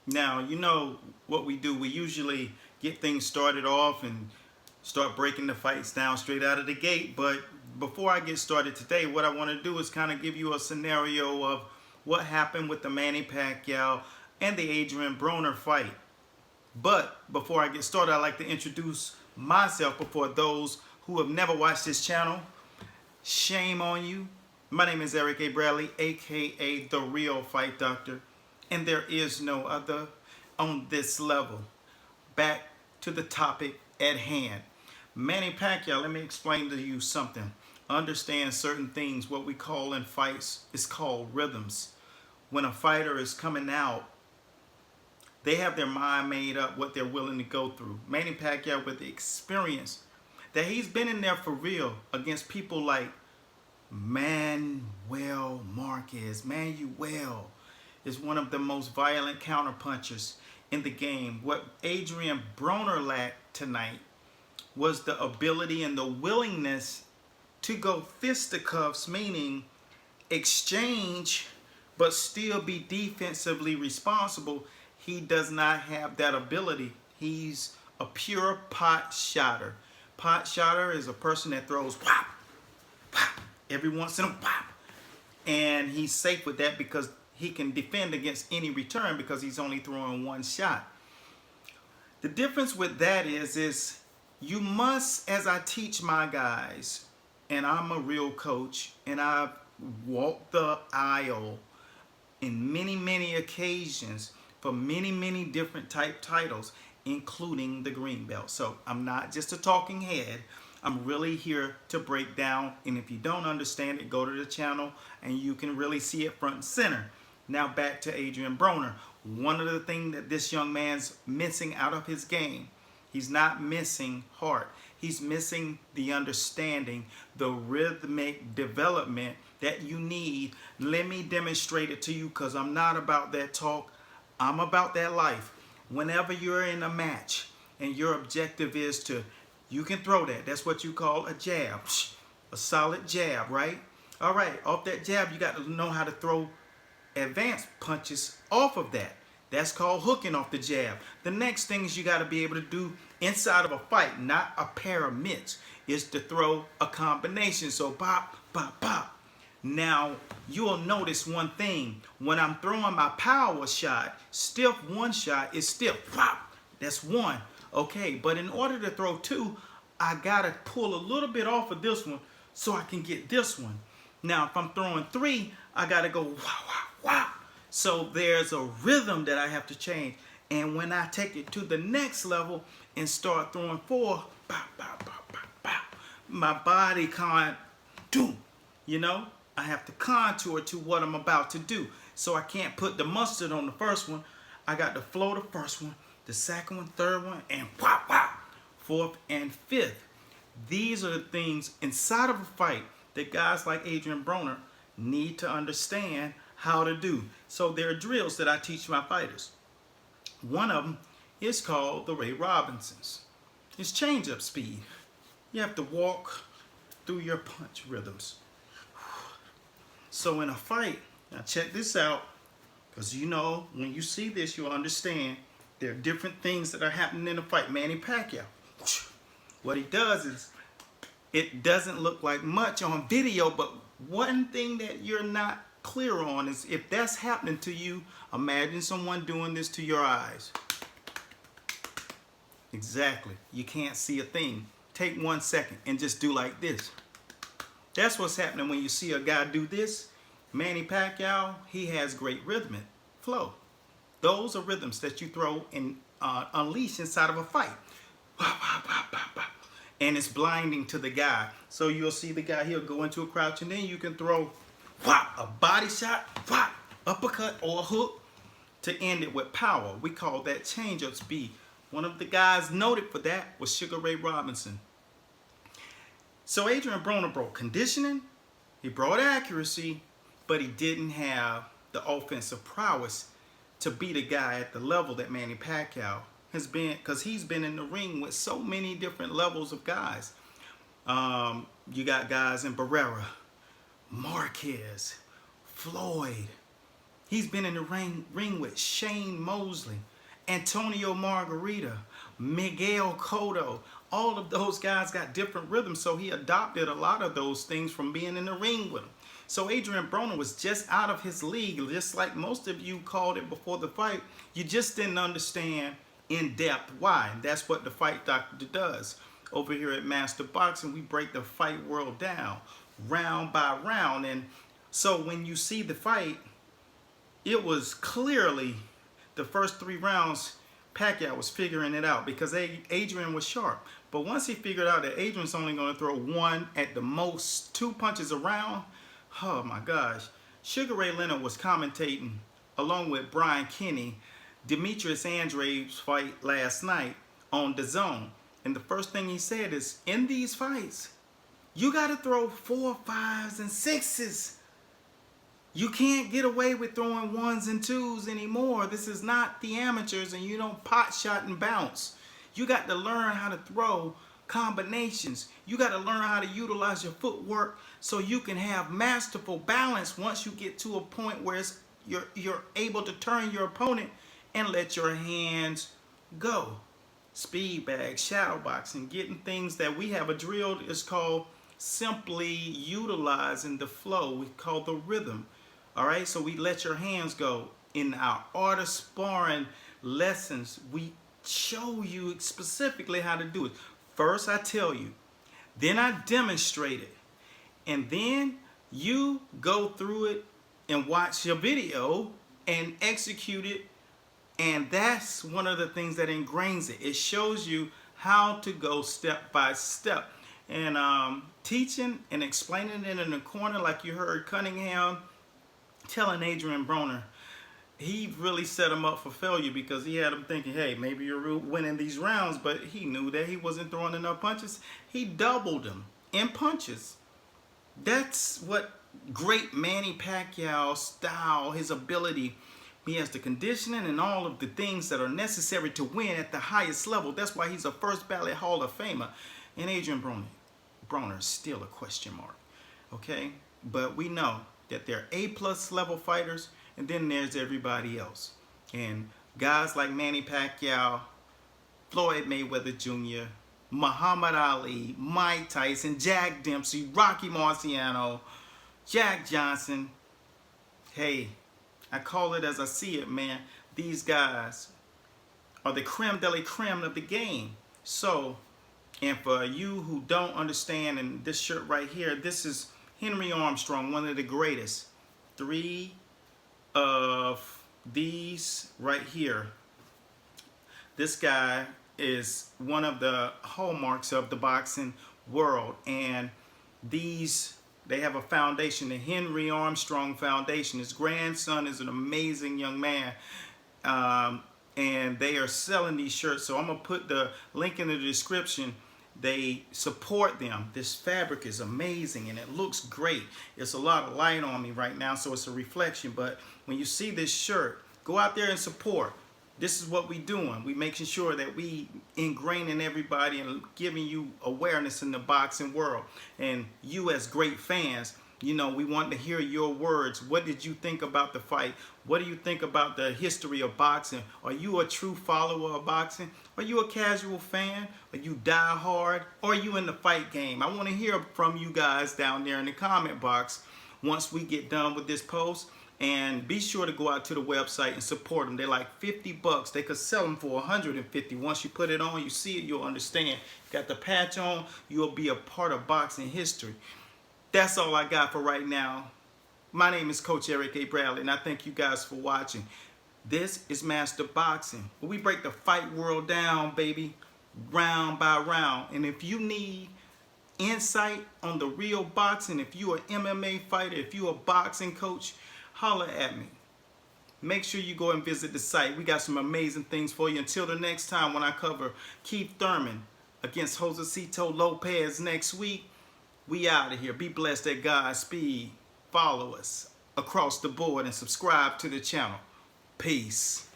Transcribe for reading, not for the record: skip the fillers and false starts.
Now, you know what we do. We usually get things started off and start breaking the fights down straight out of the gate. But before I get started today, what I want to do is kind of give you a scenario of what happened with the Manny Pacquiao and the Adrien Broner fight. But before I get started, I'd like to introduce myself before those who have never watched this channel. Shame on you. My name is Eric A. Bradley, aka The Real Fight Doctor, and there is no other on this level. Back to the topic at hand. Manny Pacquiao, let me explain to you something. Understand certain things, what we call in fights is called rhythms. When a fighter is coming out, they have their mind made up what they're willing to go through. Manny Pacquiao, with the experience that he's been in there for real against people like Manuel Marquez. Manuel is one of the most violent counterpunchers in the game. What Adrien Broner lacked tonight was the ability and the willingness to go fisticuffs, meaning exchange but still be defensively responsible. He does not have that ability. He's a pure pot shotter. Pot shotter is a person that throws pop, pop, every once in a pop. And he's safe with that because he can defend against any return because he's only throwing one shot. The difference with that is you must, as I teach my guys, and I'm a real coach, and I've walked the aisle in many occasions for many different type titles, including the green belt. So I'm not just a talking head. I'm really here to break down, and if you don't understand it, go to the channel and you can really see it front and center. Now back to Adrien Broner. One of the things that this young man's missing out of his game, he's not missing heart. He's missing the understanding, the rhythmic development that you need. Let me demonstrate it to you because I'm not about that talk. I'm about that life. Whenever you're in a match and your objective is to, you can throw that. That's what you call a jab. A solid jab, right? All right, off that jab, you got to know how to throw advanced punches off of that. That's called hooking off the jab. The next thing is you got to be able to do inside of a fight, not a pair of mitts, is to throw a combination. So pop, pop, pop. Now, you'll notice one thing. When I'm throwing my power shot, stiff one shot is stiff. Pop. That's one. Okay, but in order to throw two, I got to pull a little bit off of this one so I can get this one. Now, if I'm throwing three, I got to go wow, wow, wow. So there's a rhythm that I have to change. And when I take it to the next level and start throwing four, bop, bop, bop, bop, bop, my body can't do, you know? I have to contour to what I'm about to do. So I can't put the mustard on the first one. I got to flow the first one, the second one, third one, and pop, pop, fourth and fifth. These are the things inside of a fight that guys like Adrien Broner need to understand how to do. So there are drills that I teach my fighters. One of them is called the Ray Robinsons. It's change-up speed. You have to walk through your punch rhythms. So in a fight, now check this out, because you know, when you see this, you'll understand there are different things that are happening in a fight. Manny Pacquiao, what he does is, it doesn't look like much on video, but one thing that you're not clear on is if that's happening to you, imagine someone doing this to your eyes. Exactly. You can't see a thing. Take 1 second and just do like this. That's what's happening when you see a guy do this. Manny Pacquiao, he has great rhythmic flow. Those are rhythms that you throw and unleash inside of a fight. And it's blinding to the guy. So you'll see the guy, he'll go into a crouch, and then you can throw a body shot, uppercut, or a hook to end it with power. We call that change-up speed. One of the guys noted for that was Sugar Ray Robinson. So Adrien Broner brought conditioning, he brought accuracy, but he didn't have the offensive prowess to beat a guy at the level that Manny Pacquiao has been, because he's been in the ring with so many different levels of guys. You got guys in Barrera, Marquez, Floyd, He's been in the ring with Shane Mosley, Antonio Margarita, Miguel Cotto. All of those guys got different rhythms, so he adopted a lot of those things from being in the ring with him. So Adrien Broner was just out of his league, just like most of you called it before the fight. You just didn't understand in depth why. And that's what the Fight Doctor does. Over here at Master Boxing, we break the fight world down, round by round. And so when you see the fight, it was clearly the first 3 rounds, Pacquiao was figuring it out because Adrien was sharp. But once he figured out that Adrien's only going to throw 1, at the most 2 punches around, oh my gosh. Sugar Ray Leonard was commentating along with Brian Kenny, Demetrius Andre's fight last night on DAZN. And the first thing he said is, in these fights, you got to throw 4, 5s, and 6s. You can't get away with throwing 1s and 2s anymore. This is not the amateurs, and you don't pot shot and bounce. You got to learn how to throw combinations. You got to learn how to utilize your footwork so you can have masterful balance once you get to a point where you're able to turn your opponent and let your hands go. Speed bag, shadow boxing, getting things that we have a drill is called simply utilizing the flow. We call the rhythm. All right, so we let your hands go. In our art of sparring lessons, we show you specifically how to do it. First, I tell you, then I demonstrate it, and then you go through it and watch your video and execute it. And that's one of the things that ingrains it. It shows you how to go step by step. And teaching and explaining it in the corner, like you heard Cunningham telling Adrien Broner, he really set him up for failure because he had him thinking, hey, maybe you're winning these rounds, but he knew that he wasn't throwing enough punches. He doubled him in punches. That's what great Manny Pacquiao style, his ability. He has the conditioning and all of the things that are necessary to win at the highest level. That's why he's a first ballot Hall of Famer. And Adrien Broner is still a question mark. Okay? But we know that they're A-plus level fighters, and then there's everybody else. And guys like Manny Pacquiao, Floyd Mayweather Jr., Muhammad Ali, Mike Tyson, Jack Dempsey, Rocky Marciano, Jack Johnson. Hey, I call it as I see it, man. These guys are the creme de la creme of the game. So, and for you who don't understand, and this shirt right here, this is Henry Armstrong, one of the greatest. 3 of these right here. This guy is one of the hallmarks of the boxing world. And these, they have a foundation, the Henry Armstrong Foundation. His grandson is an amazing young man. And they are selling these shirts. So I'm going to put the link in the description. They support them. This fabric is amazing and it looks great. It's a lot of light on me right now, so it's a reflection. But when you see this shirt, go out there and support. This is what we doing. We making sure that we ingraining everybody and giving you awareness in the boxing world. And you as great fans, you know, we want to hear your words. What did you think about the fight? What do you think about the history of boxing? Are you a true follower of boxing? Are you a casual fan? Are you die hard? Or are you in the fight game? I want to hear from you guys down there in the comment box once we get done with this post. And be sure to go out to the website and support them. They're like 50 bucks. They could sell them for 150. Once you put it on, you see it, you'll understand. Got the patch on, you'll be a part of boxing history. That's all I got for right now. My name is Coach Eric A. Bradley, and I thank you guys for watching. This is Master Boxing, where we break the fight world down, baby, round by round. And if you need insight on the real boxing, if you're an MMA fighter, if you're a boxing coach, holler at me. Make sure you go and visit the site. We got some amazing things for you. Until the next time when I cover Keith Thurman against Josecito Lopez next week, we out of here. Be blessed at Godspeed. Follow us across the board and subscribe to the channel. Peace.